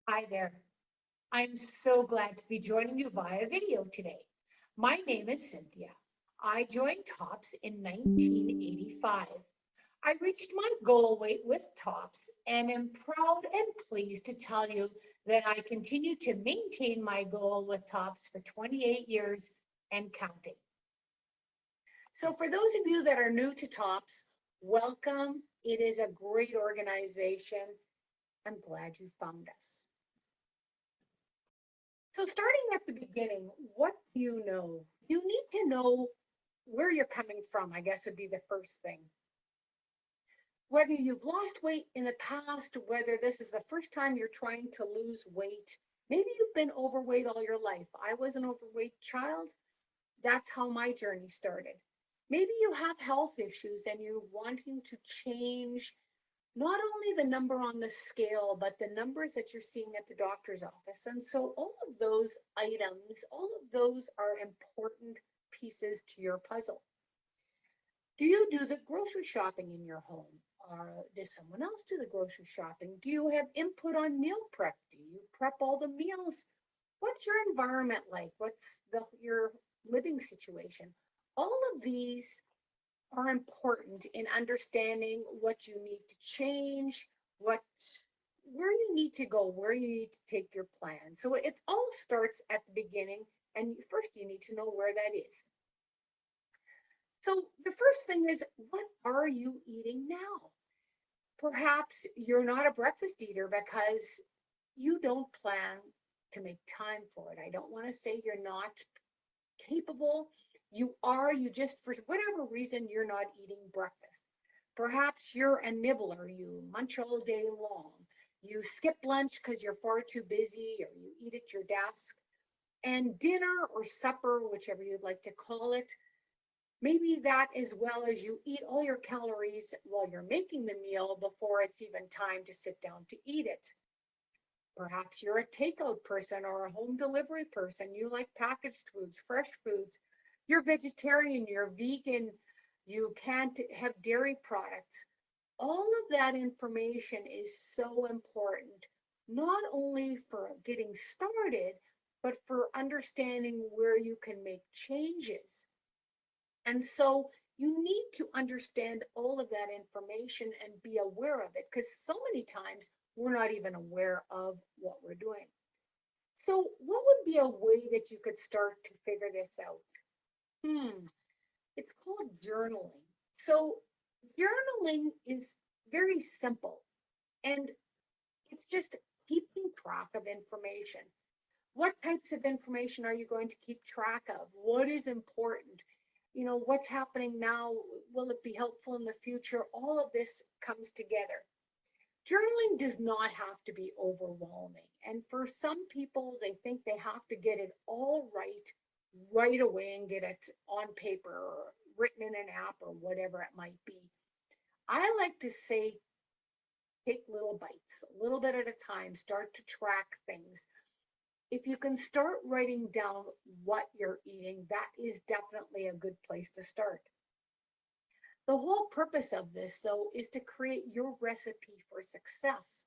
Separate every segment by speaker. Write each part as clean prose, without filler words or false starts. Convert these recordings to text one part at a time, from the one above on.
Speaker 1: Hi there. I'm so glad to be joining you via video today. My name is Cynthia. I joined TOPS in 1985. I reached my goal weight with TOPS and am proud and pleased to tell you that I continue to maintain my goal with TOPS for 28 years and counting. So, for those of you that are new to TOPS, welcome. It is a great organization. I'm glad you found us. So starting at the beginning, what do you know? You need to know where you're coming from, I guess would be the first thing. Whether you've lost weight in the past, whether this is the first time you're trying to lose weight, maybe you've been overweight all your life. I was an overweight child. That's how my journey started. Maybe you have health issues and you're wanting to change not only the number on the scale, but the numbers that you're seeing at the doctor's office. And so all of those items, all of those are important pieces to your puzzle. Do you do the grocery shopping in your home? Or does someone else do the grocery shopping? Do you have input on meal prep? Do you prep all the meals? What's your environment like? What's your living situation? All of these are important in understanding what you need to change, where you need to go, where you need to take your plan. So it all starts at the beginning, and first you need to know where that is. So the first thing is, what are you eating now? Perhaps you're not a breakfast eater because you don't plan to make time for it. I don't want to say you're not capable. You just, for whatever reason, you're not eating breakfast. Perhaps you're a nibbler, you munch all day long. You skip lunch because you're far too busy, or you eat at your desk. And dinner or supper, whichever you'd like to call it, maybe that as well as you eat all your calories while you're making the meal before it's even time to sit down to eat it. Perhaps you're a takeout person or a home delivery person. You like packaged foods, fresh foods. You're vegetarian, you're vegan, you can't have dairy products. All of that information is so important, not only for getting started, but for understanding where you can make changes. And so you need to understand all of that information and be aware of it, because so many times we're not even aware of what we're doing. So what would be a way that you could start to figure this out? It's called journaling. So journaling is very simple, and it's just keeping track of information. What types of information are you going to keep track of? What is important? What's happening now? Will it be helpful in the future? All of this comes together. Journaling does not have to be overwhelming. And for some people, they think they have to get it all right away and get it on paper or written in an app or whatever it might be. I like to say, take little bites, a little bit at a time, start to track things. If you can start writing down what you're eating, that is definitely a good place to start. The whole purpose of this, though, is to create your recipe for success.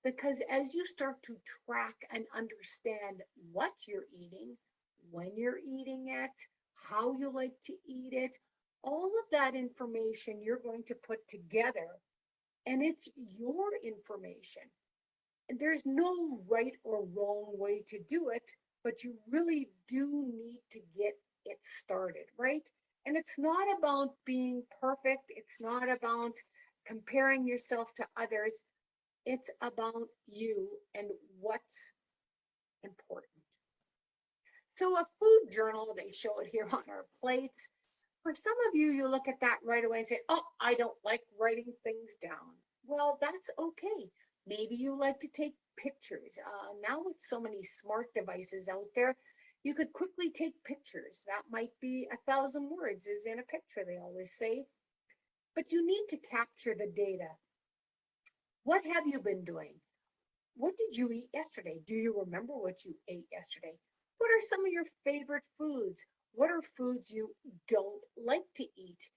Speaker 1: Because as you start to track and understand what you're eating, when you're eating it, how you like to eat it, all of that information you're going to put together, and it's your information. There's no right or wrong way to do it, but you really do need to get it started, right? And it's not about being perfect. It's not about comparing yourself to others. It's about you and what's important. So a food journal, they show it here on our plates. For some of you, you look at that right away and say, oh, I don't like writing things down. Well, that's okay. Maybe you like to take pictures. Now with so many smart devices out there, you could quickly take pictures. That might be 1,000 words is in a picture, they always say. But you need to capture the data. What have you been doing? What did you eat yesterday? Do you remember what you ate yesterday? What are some of your favorite foods? What are foods you don't like to eat?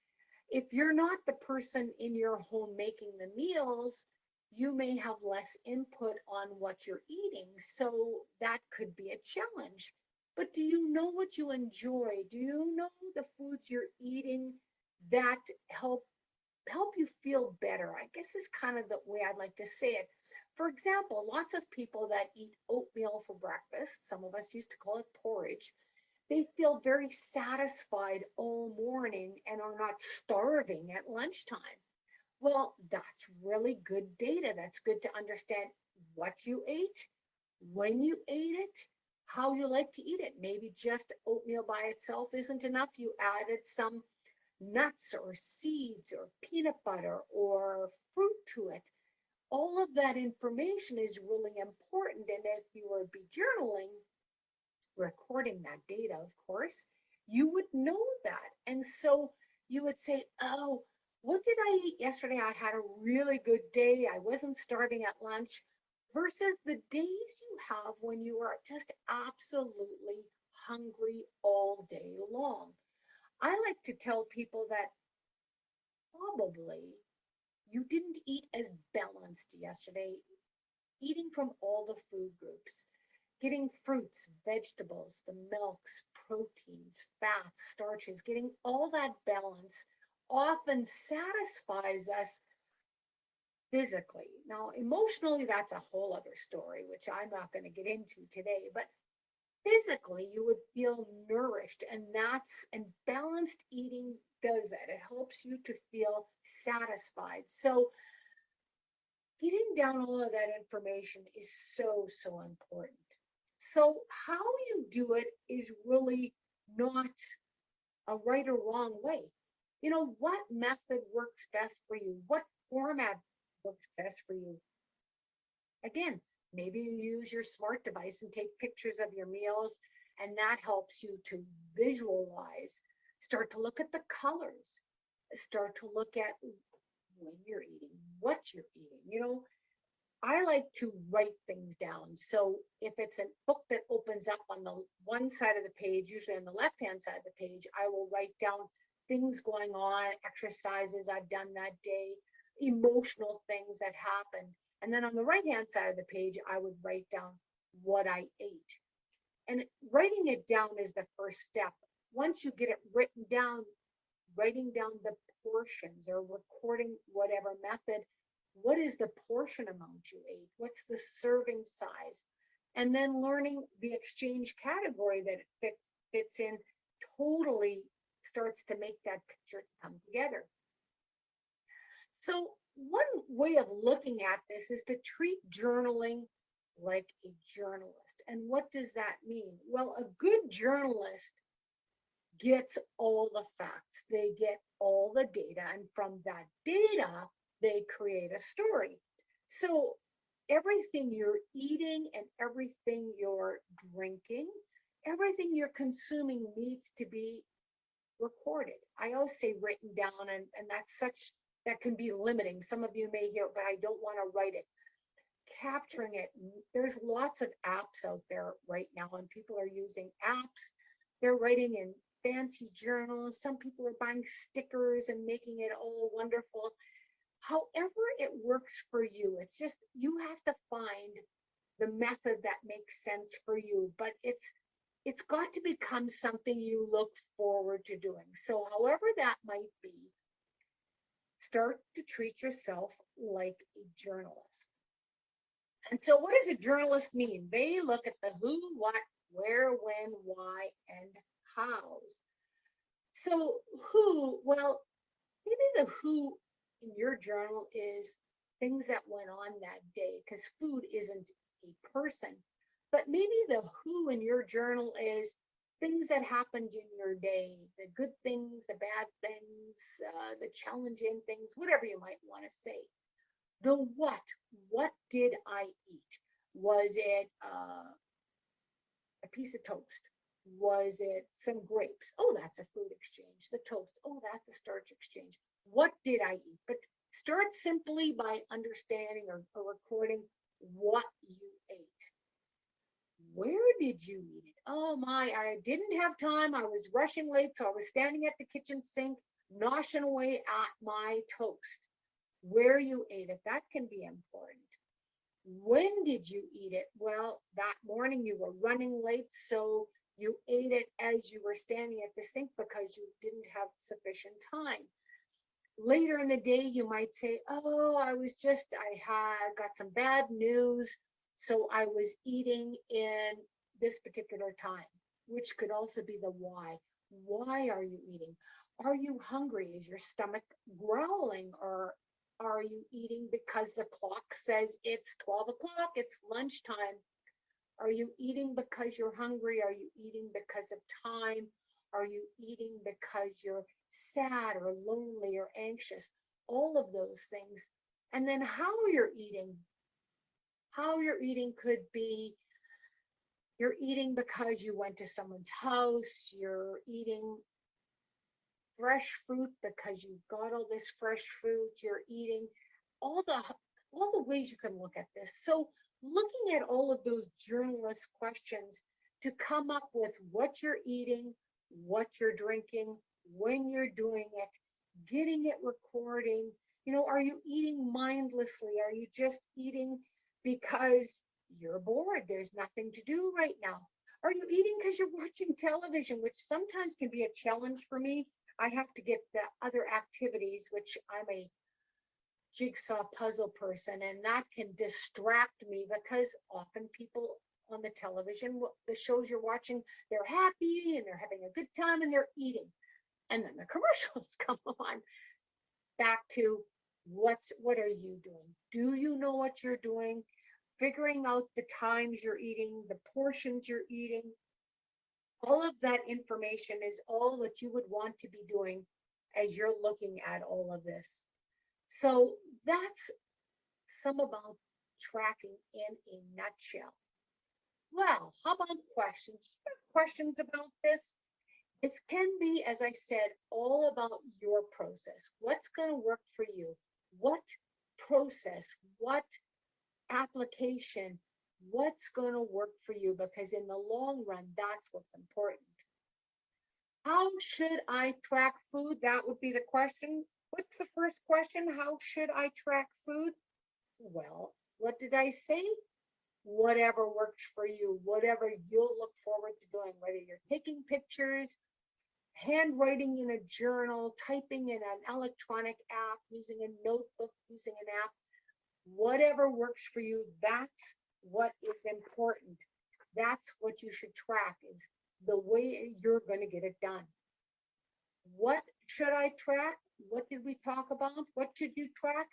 Speaker 1: If you're not the person in your home making the meals, you may have less input on what you're eating. So that could be a challenge. But do you know what you enjoy? Do you know the foods you're eating that help you feel better? I guess is kind of the way I'd like to say it. For example, lots of people that eat oatmeal for breakfast, some of us used to call it porridge, they feel very satisfied all morning and are not starving at lunchtime. Well, that's really good data. That's good to understand what you ate, when you ate it, how you like to eat it. Maybe just oatmeal by itself isn't enough. You added some nuts or seeds or peanut butter or fruit to it. All of that information is really important. And if you would be journaling, recording that data, of course, you would know that. And so you would say, oh, what did I eat yesterday? I had a really good day. I wasn't starving at lunch. Versus the days you have when you are just absolutely hungry all day long. I like to tell people that probably you didn't eat as balanced yesterday, eating from all the food groups, getting fruits, vegetables, the milks, proteins, fats, starches, getting all that balance often satisfies us physically. Now, emotionally, that's a whole other story, which I'm not going to get into today, but physically you would feel nourished, and balanced eating does that. It helps you to feel satisfied. So getting down all of that information is so important. So how you do it is really not a right or wrong way. You know, what method works best for you? What format works best for you? Again, maybe you use your smart device and take pictures of your meals, and that helps you to visualize. Start to look at the colors. Start to look at when you're eating, what you're eating. You know, I like to write things down. So if it's a book that opens up on the one side of the page, usually on the left-hand side of the page, I will write down things going on, exercises I've done that day, emotional things that happened. And then on the right-hand side of the page, I would write down what I ate. And writing it down is the first step. Once you get it written down, writing down the portions or recording whatever method, what is the portion amount you ate? What's the serving size? And then learning the exchange category that it fits in totally starts to make that picture come together. So one way of looking at this is to treat journaling like a journalist. And what does that mean? Well, a good journalist gets all the facts, they get all the data, and from that data, they create a story. So everything you're eating and everything you're drinking, everything you're consuming needs to be recorded. I always say written down, and that can be limiting. Some of you may hear, but I don't want to write it. Capturing it, there's lots of apps out there right now, and people are using apps. They're writing in fancy journals. Some people are buying stickers and making it all wonderful. However it works for you, it's just you have to find the method that makes sense for you, but it's got to become something you look forward to doing. So however that might be, start to treat yourself like a journalist. And so what does a journalist mean? They look at the who, what, where, when, why, and hows. So who, well, maybe the who in your journal is things that went on that day, because food isn't a person. But maybe the who in your journal is things that happened in your day, the good things, the bad things, the challenging things, whatever you might want to say. The what did I eat? Was it a piece of toast? Was it some grapes? Oh, that's a food exchange. The toast, oh, that's a starch exchange. What did I eat? But start simply by understanding or recording what you ate. Where did you eat it? Oh my, I didn't have time. I was rushing late, so I was standing at the kitchen sink, noshing away at my toast. Where you ate it, that can be important. When did you eat it? Well, that morning you were running late, so you ate it as you were standing at the sink because you didn't have sufficient time. Later in the day, you might say, oh, I had got some bad news, so I was eating in this particular time, which could also be the why. Why are you eating? Are you hungry? Is your stomach growling? Or are you eating because the clock says it's 12 o'clock, it's lunchtime? Are you eating because you're hungry? Are you eating because of time? Are you eating because you're sad or lonely or anxious? All of those things. And then how you're eating. How you're eating could be you're eating because you went to someone's house, you're eating fresh fruit because you got all this fresh fruit, you're eating all the all the ways you can look at this. So looking at all of those journalist questions to come up with what you're eating, what you're drinking, when you're doing it, getting it recording. Are you eating mindlessly? Are you just eating because you're bored? There's nothing to do right now. Are you eating because you're watching television, which sometimes can be a challenge for me? I have to get the other activities, which I'm a jigsaw puzzle person, and that can distract me because often people on the television, the shows you're watching, they're happy and they're having a good time and they're eating. And then the commercials come on. Back to what are you doing? Do you know what you're doing? Figuring out the times you're eating, the portions you're eating, all of that information is all what you would want to be doing as you're looking at all of this. So that's some about tracking in a nutshell. Well, how about questions? Questions about this? It can be, as I said, all about your process. What's going to work for you? What process? What application? What's going to work for you? Because in the long run, that's what's important. How should I track food? That would be the question. What's the first question? How should I track food? Well, what did I say? Whatever works for you, whatever you'll look forward to doing, whether you're taking pictures, handwriting in a journal, typing in an electronic app, using a notebook, using an app, whatever works for you, that's what is important. That's what you should track, is the way you're going to get it done. What should I track? What did we talk about? What should you track?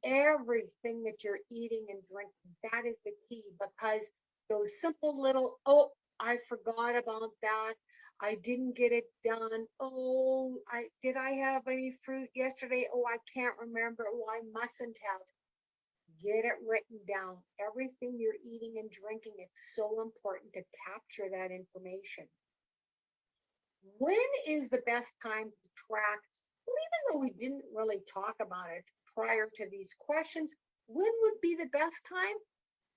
Speaker 1: Everything that you're eating and drinking. That is the key, because those simple little, oh, I forgot about that. I didn't get it done. Oh, did I have any fruit yesterday? Oh, I can't remember. Oh, I mustn't have. Get it written down. Everything you're eating and drinking, it's so important to capture that information. When is the best time to track? Well, even though we didn't really talk about it prior to these questions, when would be the best time?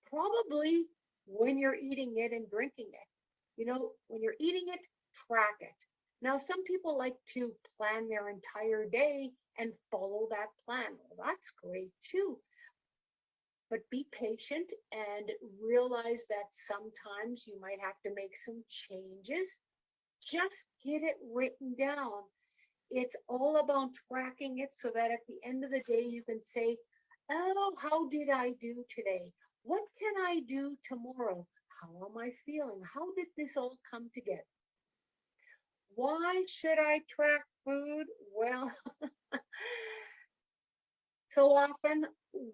Speaker 1: Probably when you're eating it and drinking it. When you're eating it, track it. Now, some people like to plan their entire day and follow that plan. Well, that's great too. But be patient and realize that sometimes you might have to make some changes. Just get it written down. It's all about tracking it so that at the end of the day, you can say, oh, how did I do today? What can I do tomorrow? How am I feeling? How did this all come together? Why should I track food? Well, so often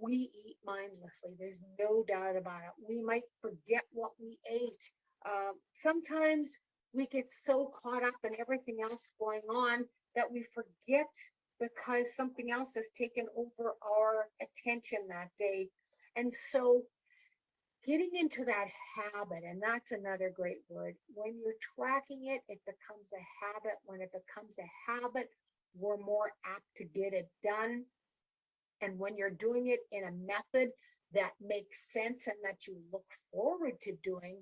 Speaker 1: we eat mindlessly. There's no doubt about it. We might forget what we ate. Sometimes we get so caught up in everything else going on that we forget because something else has taken over our attention that day. And so getting into that habit, and that's another great word. When you're tracking it, it becomes a habit. When it becomes a habit, we're more apt to get it done. And when you're doing it in a method that makes sense and that you look forward to doing,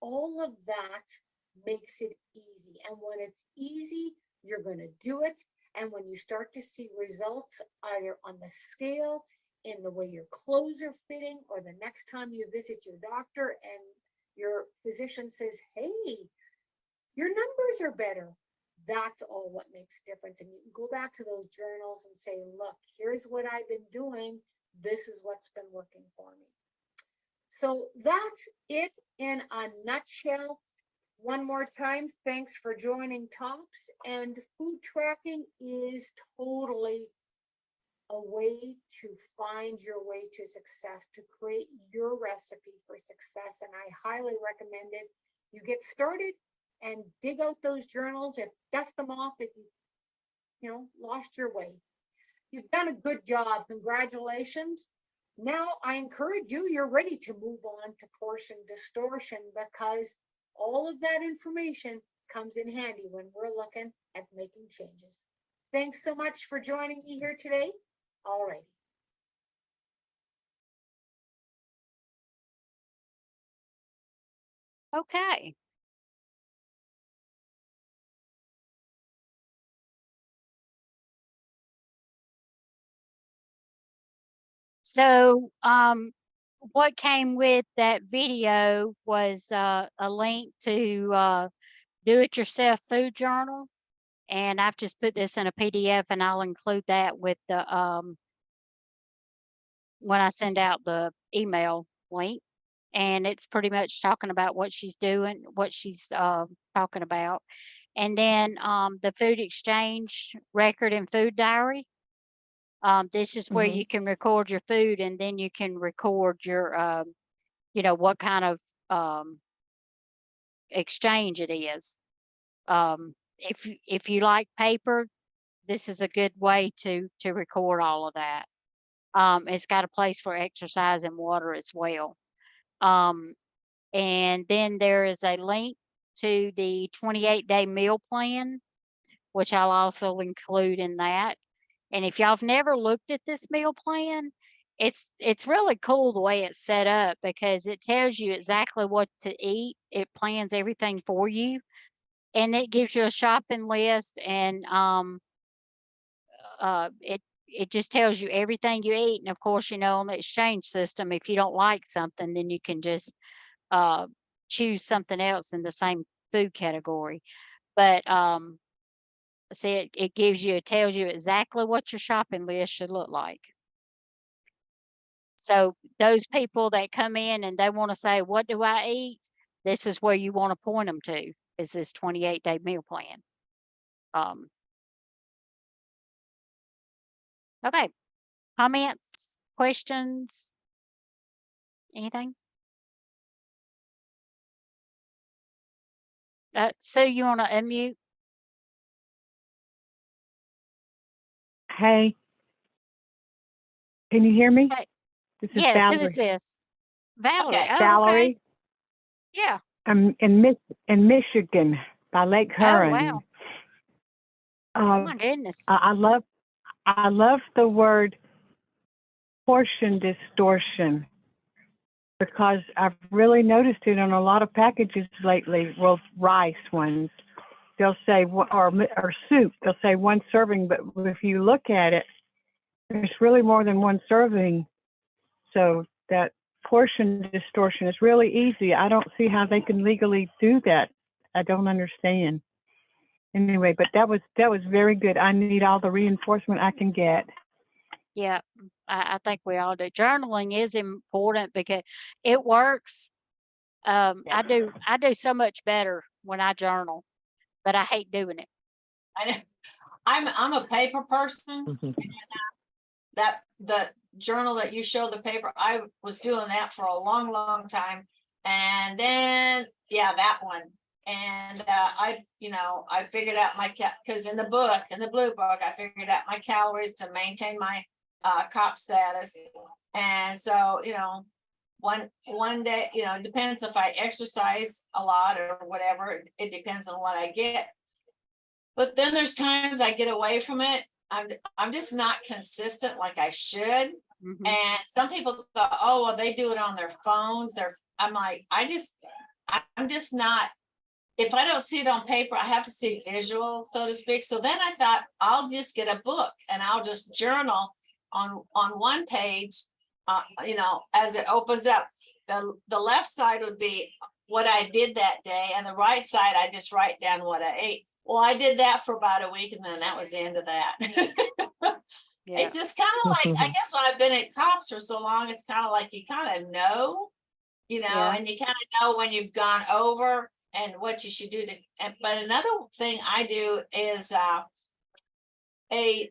Speaker 1: all of that makes it easy. And when it's easy, you're going to do it. And when you start to see results either on the scale, in the way your clothes are fitting, or the next time you visit your doctor and your physician says, hey, your numbers are better, that's all what makes a difference. And you can go back to those journals and say, look, here's what I've been doing. This is what's been working for me. So that's it in a nutshell. One more time, thanks for joining TOPS. And food tracking is totally a way to find your way to success, to create your recipe for success. And I highly recommend it. You get started and dig out those journals and dust them off if you lost your way. You've done a good job. Congratulations. Now I encourage you, you're ready to move on to portion distortion, because all of that information comes in handy when we're looking at making changes. Thanks so much for joining me here today. All right.
Speaker 2: Okay. So, what came with that video was a link to do it yourself food journal. And I've just put this in a PDF, and I'll include that with the when I send out the email link. And it's pretty much talking about what she's doing, what she's talking about. And then the food exchange record and food diary. This is where you can record your food, and then you can record your, what kind of exchange it is. If you like paper, this is a good way to record all of that. It's got a place for exercise and water as well. Um, and then there is a link to the 28-day meal plan, which I'll also include in that. And if y'all have never looked at this meal plan, it's really cool the way it's set up, because it tells you exactly what to eat. It plans everything for you, and it gives you a shopping list, and it just tells you everything you eat. And of course, on the exchange system, if you don't like something, then you can just uh, choose something else in the same food category. But see, it tells you exactly what your shopping list should look like. So those people that come in and they want to say, what do I eat? This is where you want to point them to, is this 28-day meal plan. Okay. Comments, questions, anything? Sue, you want to unmute?
Speaker 3: Hey, can you hear me?
Speaker 2: Hey,
Speaker 3: This is
Speaker 2: yes, who is
Speaker 3: Valerie.
Speaker 2: this? Valerie.
Speaker 4: Okay.
Speaker 2: Oh, okay.
Speaker 3: Valerie,
Speaker 2: Yeah.
Speaker 3: I'm in Michigan by Lake
Speaker 2: Oh,
Speaker 3: Huron.
Speaker 2: wow. My goodness.
Speaker 3: I love the word portion distortion, because I've really noticed it on a lot of packages lately. Well, rice ones, they'll say, or soup, they'll say one serving, but if you look at it, there's really more than one serving. So that portion distortion is really easy. I don't see how they can legally do that. I don't understand. Anyway, but that was very good. I need all the reinforcement I can get.
Speaker 2: Yeah, I think we all do. Journaling is important because it works. I do so much better when I journal, but I hate doing it.
Speaker 4: I'm a paper person. That the journal that you show, the paper, I was doing that for a long time. And then, that one. And I figured out because in the blue book, I figured out my calories to maintain my COP status. And so, one day, it depends if I exercise a lot or whatever. It depends on what I get. But then there's times I get away from it. I'm just not consistent like I should.
Speaker 2: Mhm.
Speaker 4: And some people go, oh, well, they do it on their phones. I'm like, I'm just not. if I don't see it on paper, I have to see visual, so to speak. So then I thought I'll just get a book and I'll just journal on one page, as it opens up. The left side would be what I did that day, and the right side, I just write down what I ate. Well, I did that for about a week, and then that was the end of that.
Speaker 2: Yeah.
Speaker 4: It's just kind of like, I guess when I've been at COPS for so long, it's kind of like you kind of know,
Speaker 2: Yeah.
Speaker 4: and you kind of know when you've gone over and what you should do but another thing I do is a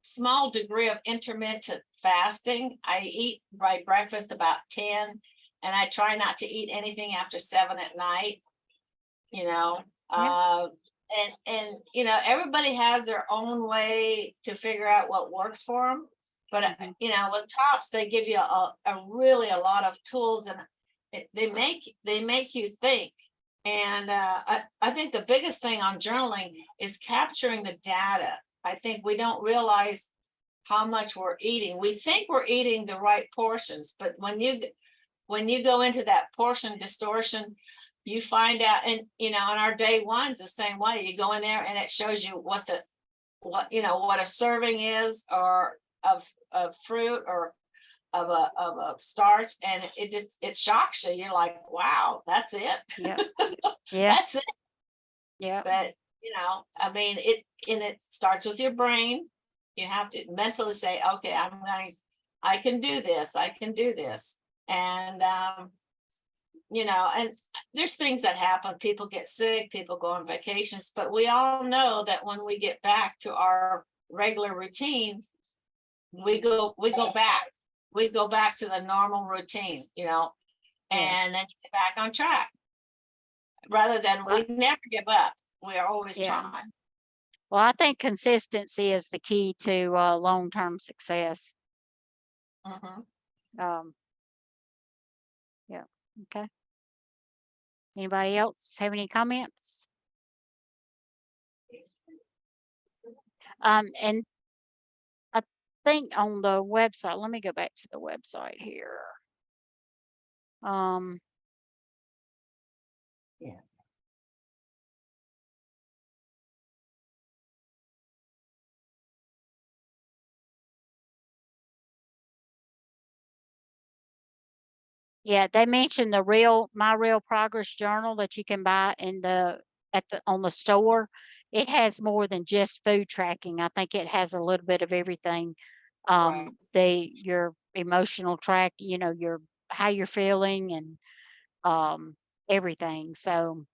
Speaker 4: small degree of intermittent fasting. I eat by breakfast about 10, and I try not to eat anything after 7 at night, and everybody has their own way to figure out what works for them. But
Speaker 2: Mhm.
Speaker 4: with TOPS, they give you a lot of tools, and they make you think. And I think the biggest thing on journaling is capturing the data. I think we don't realize how much we're eating. We think we're eating the right portions, but when you go into that portion distortion, you find out, and in our day one's the same way. You go in there and it shows you what a serving is, or of fruit, or of a starch, and it shocks you. You're like, wow, that's it.
Speaker 2: Yeah. Yeah.
Speaker 4: That's it.
Speaker 2: Yeah.
Speaker 4: But I mean, it starts with your brain. You have to mentally say, okay, I can do this. I can do this. And and there's things that happen. People get sick, people go on vacations, but we all know that when we get back to our regular routine, we go back to the normal routine, and then get back on track. Rather than we never give up. We are always
Speaker 2: Yeah.
Speaker 4: trying.
Speaker 2: Well, I think consistency is the key to long-term success.
Speaker 4: Mhm.
Speaker 2: Yeah. Okay. Anybody else have any comments? And I think on the website, let me go back to the website here.
Speaker 4: Yeah.
Speaker 2: Yeah, they mentioned the My Real Progress Journal that you can buy on the store. It has more than just food tracking. I think it has a little bit of everything.
Speaker 4: Right.
Speaker 2: Your emotional track, your how you're feeling, and everything. So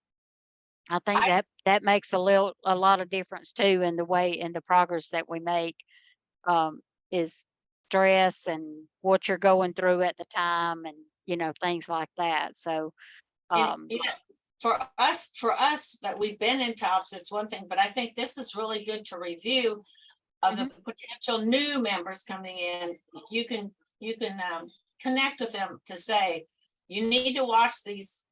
Speaker 2: I think
Speaker 4: I
Speaker 2: that makes a lot of difference too in the progress that we make, is stress and what you're going through at the time, and things like that. So
Speaker 4: and
Speaker 2: um
Speaker 4: for us that we've been in TOPS, it's one thing, but I think this is really good to review of the potential new members coming in. You can connect with them to say, you need to watch these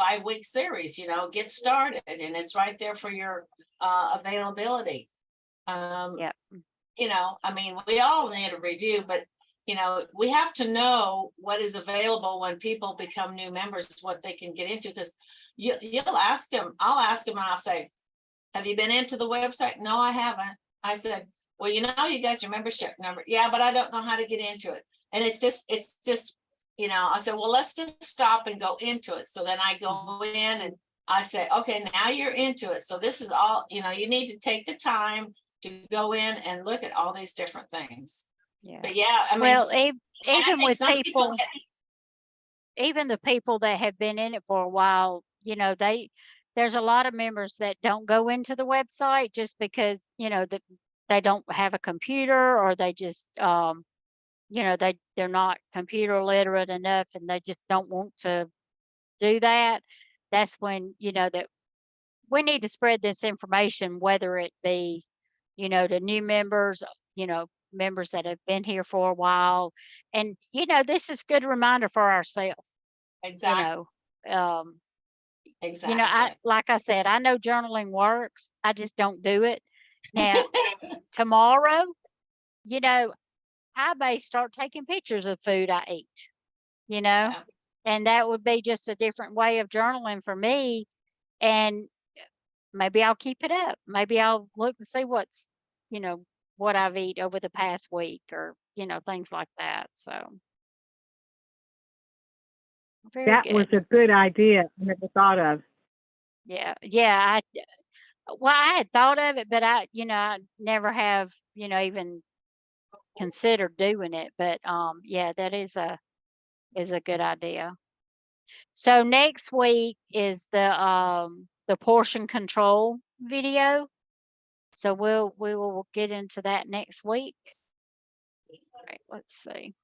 Speaker 4: 5-week series, get started, and it's right there for your availability.
Speaker 2: yeah.
Speaker 4: I mean, we all need a review, but we have to know what is available when people become new members, what they can get into, because you'll ask them, I'll ask them, and I'll say, have you been into the website? No, I haven't. I said, well, you got your membership number. Yeah, but I don't know how to get into it. And it's just, I said, well, let's just stop and go into it. So then I go in and I say, okay, now you're into it. So this is all, you need to take the time to go in and look at all these different things.
Speaker 2: Yeah.
Speaker 4: But yeah, I mean,
Speaker 2: Well,
Speaker 4: and I
Speaker 2: even
Speaker 4: think
Speaker 2: with
Speaker 4: some
Speaker 2: people, even the people that have been in it for a while, there's a lot of members that don't go into the website just because, that they don't have a computer, or they just, they're not computer literate enough, and they just don't want to do that. That's when, that we need to spread this information, whether it be, to new members, members that have been here for a while. And, this is good reminder for ourselves,
Speaker 4: exactly,
Speaker 2: um,
Speaker 4: exactly.
Speaker 2: like I said, I know journaling works. I just don't do it. Now, tomorrow, I may start taking pictures of food I eat,
Speaker 4: Yeah.
Speaker 2: and that would be just a different way of journaling for me. and maybe I'll keep it up. Maybe I'll look and see what's, what I've eat over the past week or, things like that. So very
Speaker 3: That
Speaker 2: good.
Speaker 3: was a good idea. I never thought of.
Speaker 2: Yeah. Yeah. Well, I had thought of it, but I never have, even considered doing it. But yeah, that is a good idea. So next week is the portion control video. So we will get into that next week. All right, let's see.